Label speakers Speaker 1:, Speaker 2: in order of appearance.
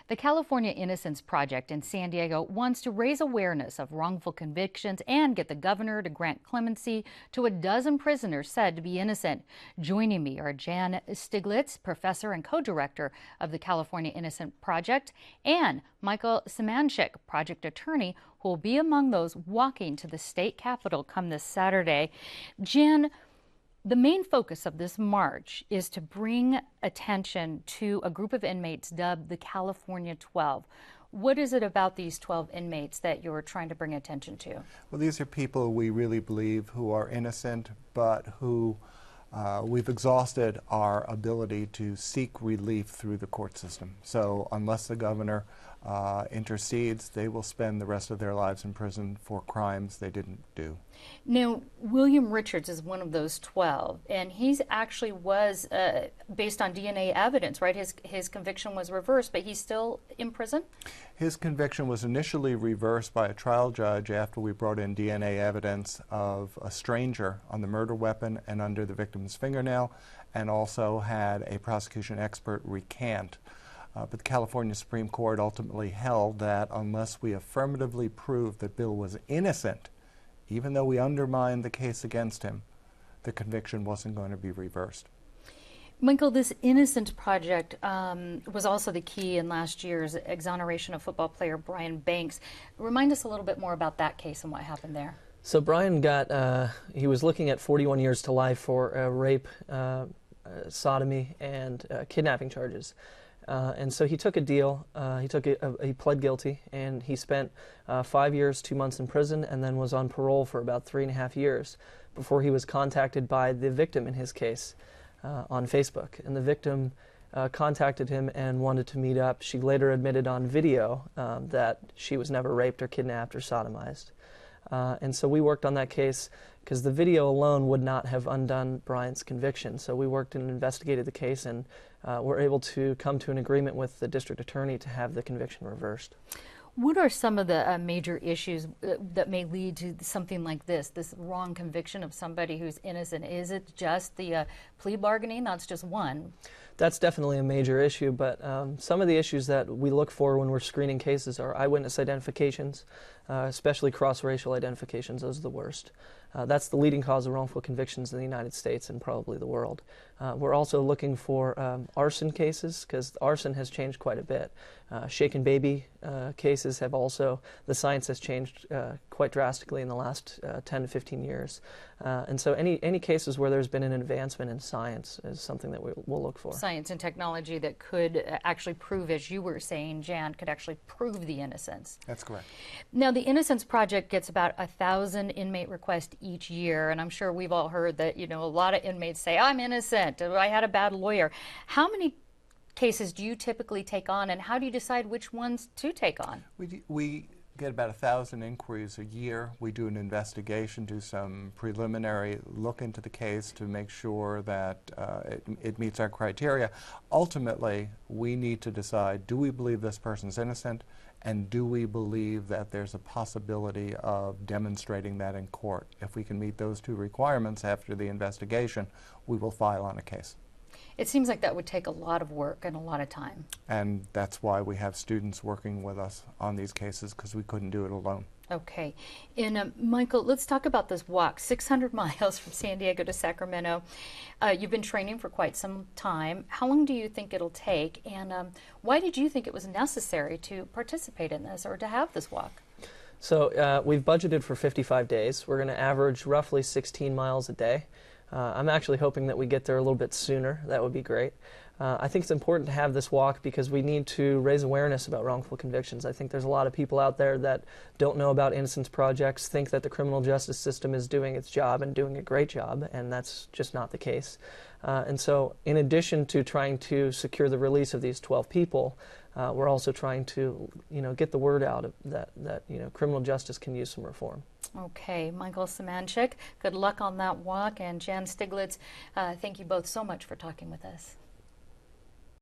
Speaker 1: The California Innocence Project in San Diego wants to raise awareness of wrongful convictions and get the governor to grant clemency to a dozen prisoners said to be innocent. Joining me are Jan Stiglitz, professor and co-director of the California Innocence Project, and Michael Semanchik, project attorney, who will be among those walking to the state capitol come this Saturday. Jan, the main focus of this march is to bring attention to a group of inmates dubbed the California 12. What is it about these 12 inmates that you're trying to bring attention to?
Speaker 2: Well, these are people we really believe who are innocent, but who we've exhausted our ability to seek relief through the court system. So unless the governor intercedes, they will spend the rest of their lives in prison for crimes they didn't do.
Speaker 1: Now, William Richards is one of those 12, and he's actually was, based on DNA evidence, right? His conviction was reversed, but he's still in prison?
Speaker 2: His conviction was initially reversed by a trial judge after we brought in DNA evidence of a stranger on the murder weapon and under the victim's fingernail, and also had a prosecution expert recant. But the California Supreme Court ultimately held that unless we affirmatively proved that Bill was innocent, even though we undermined the case against him, the conviction wasn't going to be reversed.
Speaker 1: Michael, this Innocence Project was also the key in last year's exoneration of football player Brian Banks. Remind us a little bit more about that case and what happened there.
Speaker 3: So Brian got, he was looking at 41 years to life for rape, sodomy, and kidnapping charges. And so he took a deal, he pled guilty, and he spent 5 years, 2 months in prison, and then was on parole for about 3.5 years before he was contacted by the victim in his case on Facebook. And the victim contacted him and wanted to meet up. She later admitted on video that she was never raped or kidnapped or sodomized. And so we worked on that case because the video alone would not have undone Brian's conviction. So we worked and investigated the case and were able to come to an agreement with the district attorney to have the conviction reversed.
Speaker 1: What are some of the major issues that may lead to something like this wrong conviction of somebody who's innocent? Is it just the plea bargaining? That's just one.
Speaker 3: That's definitely a major issue, but some of the issues that we look for when we're screening cases are eyewitness identifications, especially cross-racial identifications. Those are the worst. That's the leading cause of wrongful convictions in the United States and probably the world. We're also looking for arson cases, because arson has changed quite a bit. Shaken baby cases have also, the science has changed quite drastically in the last 10 to 15 years. And so any cases where there's been an advancement in science is something that we'll look for.
Speaker 1: Science and technology that could actually prove, as you were saying, Jan, could actually prove the innocence.
Speaker 2: That's correct.
Speaker 1: Now, the Innocence Project gets about 1,000 inmate requests each year, and I'm sure we've all heard that, you know, a lot of inmates say, I'm innocent, I had a bad lawyer. How many cases do you typically take on, and how do you decide which ones to take on?
Speaker 2: We get about 1,000 inquiries a year. We do an investigation, do some preliminary look into the case to make sure that it meets our criteria. Ultimately, we need to decide, do we believe this person's innocent, and do we believe that there's a possibility of demonstrating that in court? If we can meet those two requirements after the investigation, we will file on a case.
Speaker 1: It seems like that would take a lot of work and a lot of time.
Speaker 2: And that's why we have students working with us on these cases, because we couldn't do it alone.
Speaker 1: Okay. And Michael, let's talk about this walk, 600 miles from San Diego to Sacramento. You've been training for quite some time. How long do you think it'll take? And why did you think it was necessary to participate in this or to have this walk?
Speaker 3: So we've budgeted for 55 days. We're going to average roughly 16 miles a day. I'm actually hoping that we get there a little bit sooner. That would be great. I think it's important to have this walk because we need to raise awareness about wrongful convictions. I think there's a lot of people out there that don't know about innocence projects, think that the criminal justice system is doing its job and doing a great job, and that's just not the case. And so in addition to trying to secure the release of these 12 people, we're also trying to, get the word out that criminal justice can use some reform.
Speaker 1: Okay, Michael Semanchik, good luck on that walk, and Jan Stiglitz, thank you both so much for talking with us.